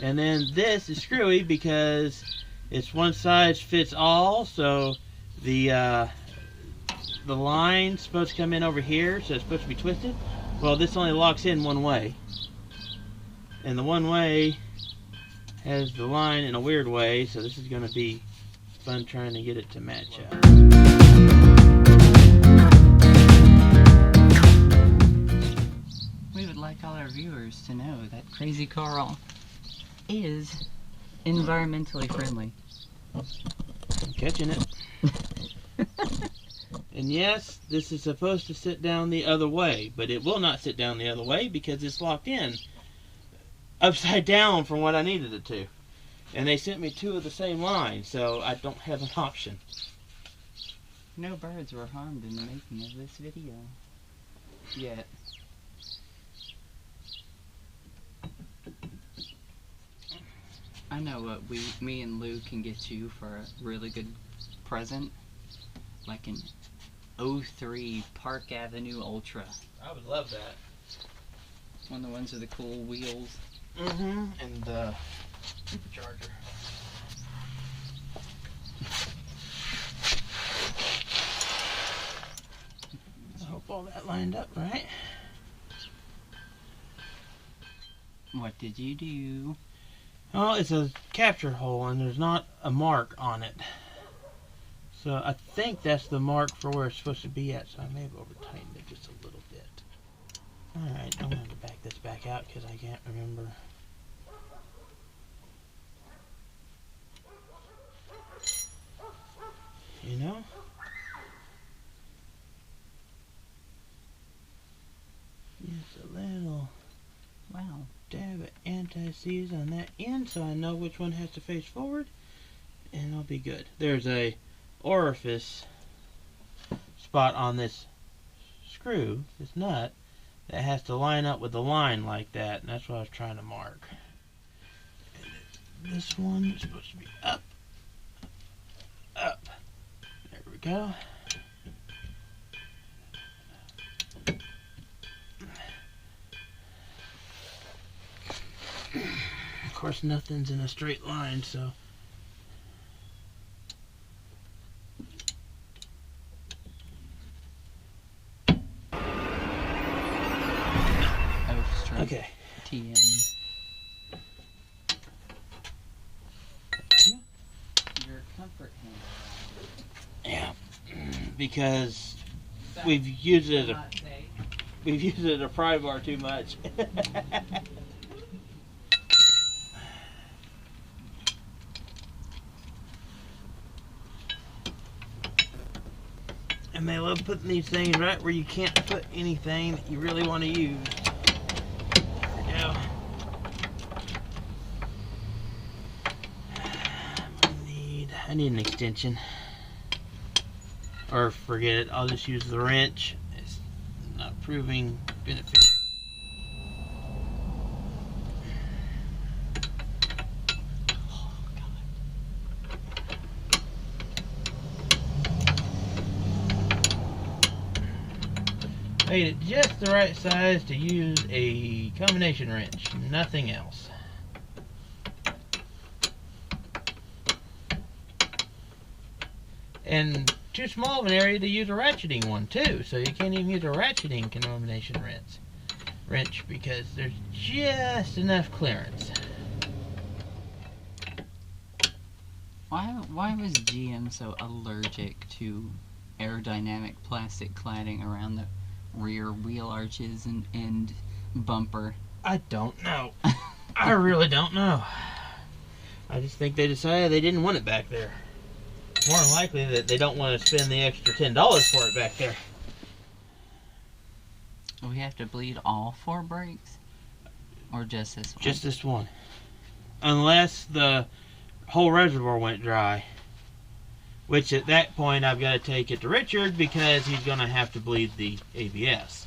And then this is screwy because it's one size fits all, so the line's supposed to come in over here, so it's supposed to be twisted. Well, this only locks in one way. And the one way has the line in a weird way, so this is going to be fun trying to get it to match up. We would like all our viewers to know that Krazy Karl is environmentally friendly. I'm catching it. And yes, this is supposed to sit down the other way, but it will not sit down the other way because it's locked in upside down from what I needed it to. And they sent me two of the same line, so I don't have an option. No birds were harmed in the making of this video. Yet. I know what me and Lou can get you for a really good present. Like an 03 Park Avenue Ultra. I would love that. One of the ones with the cool wheels. Mm-hmm. And the supercharger. I hope all that lined up right. What did you do? Oh, it's a capture hole and there's not a mark on it. So I think that's the mark for where it's supposed to be at, so I may have over-tightened it just a little bit. Alright, I'm going to back this back out because I can't remember. You know? Just a little dab of anti-seize on that end so I know which one has to face forward, and I'll be good. There's a orifice spot on this screw, this nut, that has to line up with the line like that, and that's what I was trying to mark. And this one is supposed to be up, up. There we go. Of course, nothing's in a straight line, so okay. TN. Your comfort handle. Yeah, because we've used it as a pry bar too much. And they love putting these things right where you can't put anything that you really want to use. There we go. I need an extension. Or forget it, I'll just use the wrench. It's not proving beneficial. Made it just the right size to use a combination wrench, nothing else. And too small of an area to use a ratcheting one too, so you can't even use a ratcheting combination wrench because there's just enough clearance. Why was GM so allergic to aerodynamic plastic cladding around the rear wheel arches and bumper? I don't know. I really don't know. I just think they decided they didn't want it back there. More than likely that they don't want to spend the extra $10 for it back there. We have to bleed all 4 brakes? Or just this one? Just this one. Unless the whole reservoir went dry. Which at that point I've got to take it to Richard because he's going to have to bleed the ABS.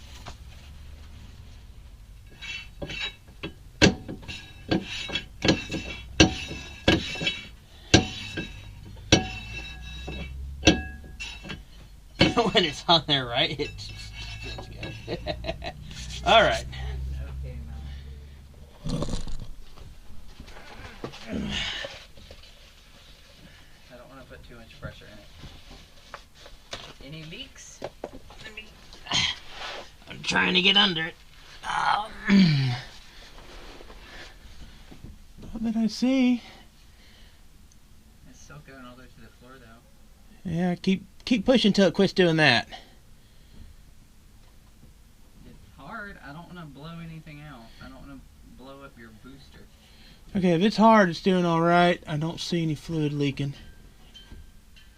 When it's on there right, it's good. Alright. Okay, I don't want to put too much pressure in it. Any leaks? I'm trying to get under it. Not that I see. It's still going all the way to the floor, though. Yeah, keep pushing till it quits doing that. It's hard. I don't want to blow anything out. I don't want to blow up your booster. Okay, if it's hard, it's doing all right. I don't see any fluid leaking.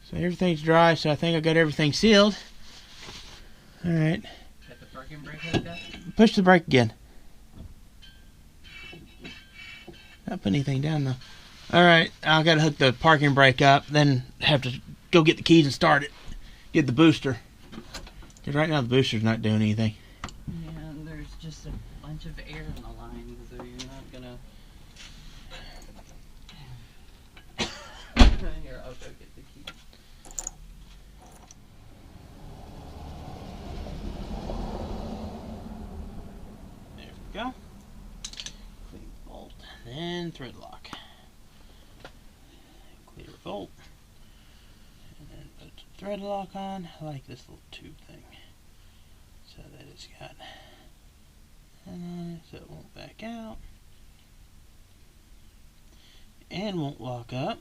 So everything's dry, so I think I got everything sealed. All right. Got the parking brake hooked up? Push the brake again. Not put anything down though. All right, I gotta hook the parking brake up, then have to go get the keys and start it. Get the booster. Because right now the booster's not doing anything. Yeah, and there's just a bunch of air in the line, so you're not gonna. Here, I'll go get the key. There we go. Clean bolt, and thread lock. Clear bolt. And then put the thread lock on. I like this little tube thing. So that it's got so it won't back out. And won't lock up.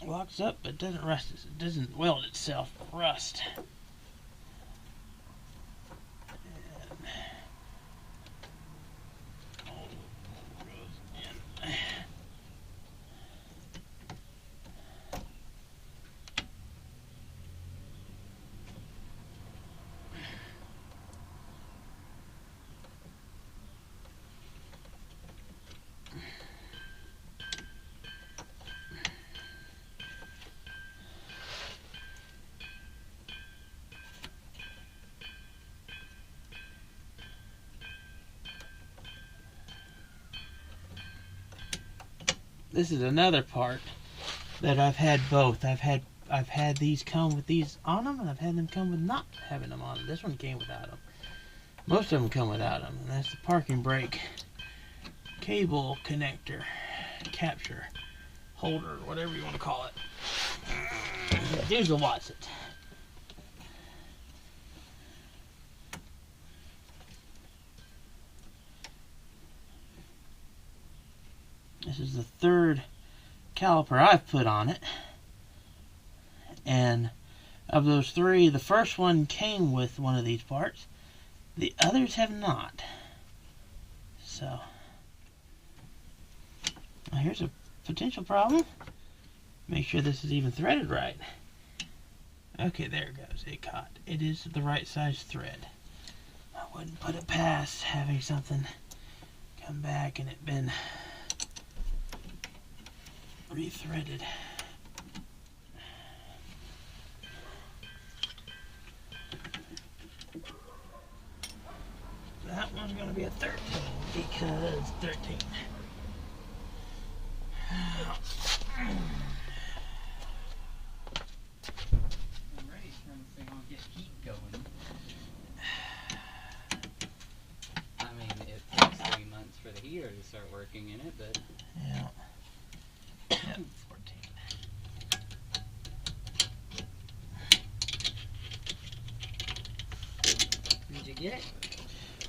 Locks up, but doesn't rust. It doesn't weld itself. Rust. This is another part that I've had both. I've had these come with these on them, and I've had them come with not having them on them. This one came without them. Most of them come without them, and that's the parking brake cable connector, capture, holder, whatever you want to call it. Here's the what's it. This is the third caliper I've put on it. And of those three, the first one came with one of these parts. The others have not. So, now here's a potential problem. Make sure this is even threaded right. Okay, there it goes. It caught. It is the right size thread. I wouldn't put it past having something come back and it been rethreaded. That one's going to be a 13 because 13. I'm ready to turn this thing on, get heat going. I mean, it takes 3 months for the heater to start working in it, but... Yeah. Yep, 14. Did you get it?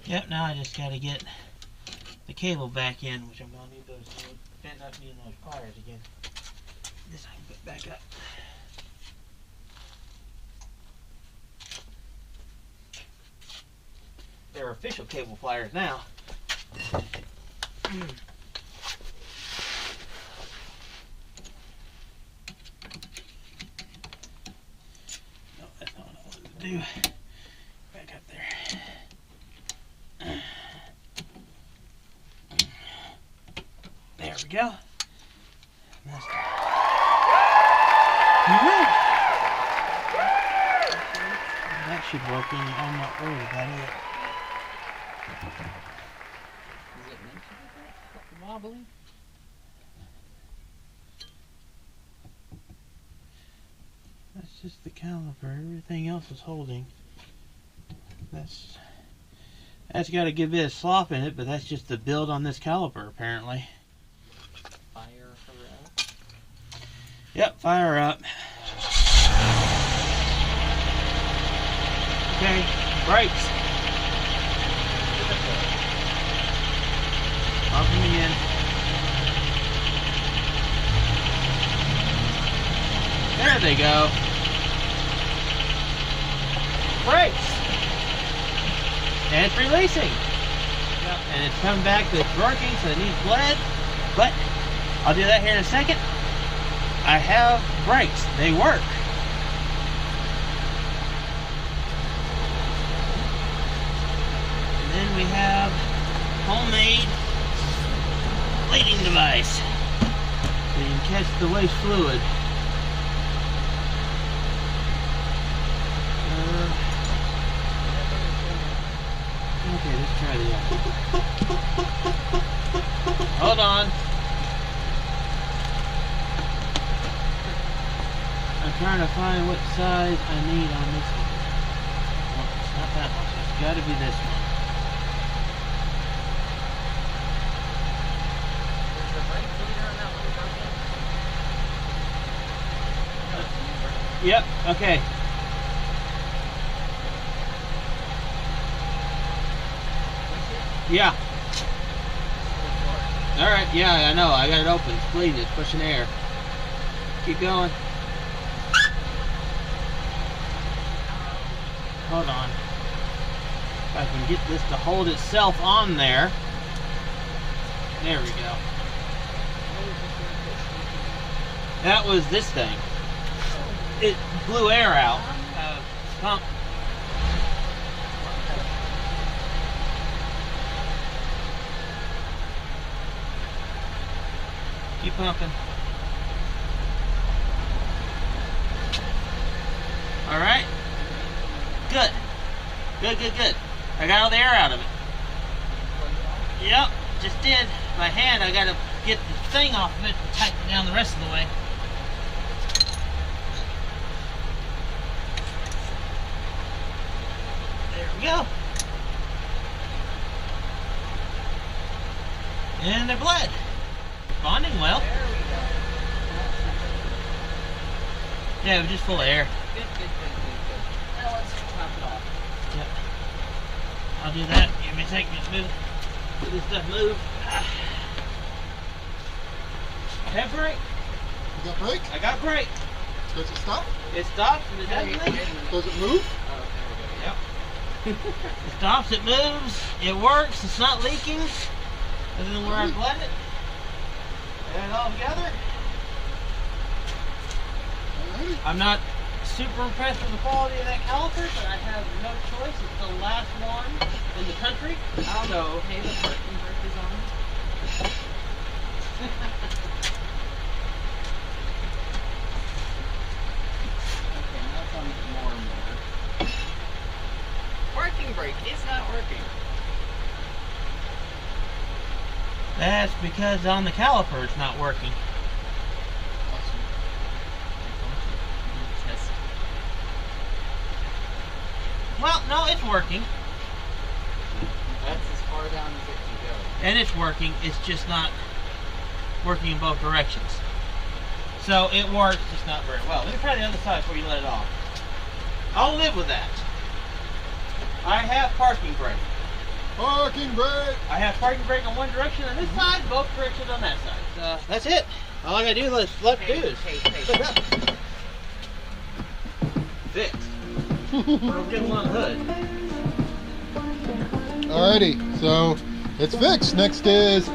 Yep, now I just got to get the cable back in, which I'm going to need those, end up needing those pliers again. This I can put back up. They're official cable pliers now. No, that's not what I wanted to do. Back up there. There we go. That should work, and I'm not worried about it. Is it meant to be wobbly? That's just the caliper. Everything else is holding. That's got a good bit of slop in it, but that's just the build on this caliper apparently. Fire her up. Yep, fire her up. Okay, brakes. Pump them again. There they go. Brakes. And it's releasing. Yep. And it's coming back to it's working, so it needs bled. But I'll do that here in a second. I have brakes. They work. And then we have homemade plating device. So you can catch the waste fluid. Okay, let's try the other. Hold on. I'm trying to find what size I need on this one. Well, it's not that one, so it's got to be this one. Is the brake leader on that one broken? Yep, okay. Yeah. Alright, yeah, I know. I got it open. It's bleeding. It's pushing air. Keep going. Hold on. If I can get this to hold itself on there. There we go. That was this thing. It blew air out. Pump. Keep pumping. All right. Good. Good, good, good. I got all the air out of it. Yep, just did. My hand, I gotta get the thing off of it and tighten it down the rest of the way. There we go. And they're bled. Bonding well. There we go. Yeah, it was just full of air. Good, good, good, good, good. Now let's top it off. Yep. I'll do that. Give me a second. Just move. Let this stuff move. Have brake. You got brake? I got brake. Does it stop? It stops and it doesn't leak. Does it move? Oh, there we go. Yep. It stops, it moves, it works, it's not leaking. Other than where I bled it. Get it all together. Alrighty. I'm not super impressed with the quality of that caliper, but I have no choice. It's the last one in the country. So, Hey, the parking brake is on. Okay, now it's on more and more. Parking brake is not working. that's because on the caliper it's not working. Awesome. Test. Well, no, it's working. That's as far down as it can go. And it's working, it's just not working in both directions. So it works, just not very well. Let me try the other side before you let it off. I'll live with that. I have parking brake. Parking brake! I have parking brake on one direction on this side, both directions on that side. That's it. All I gotta do is left do is flip up. Fixed. Don't get them on the hood. Alrighty, so it's fixed. Next is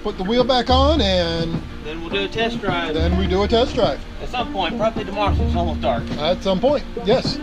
put the wheel back on and Then we'll do a test drive then we do a test drive. at some point, probably tomorrow since it's almost dark. At some point, yes.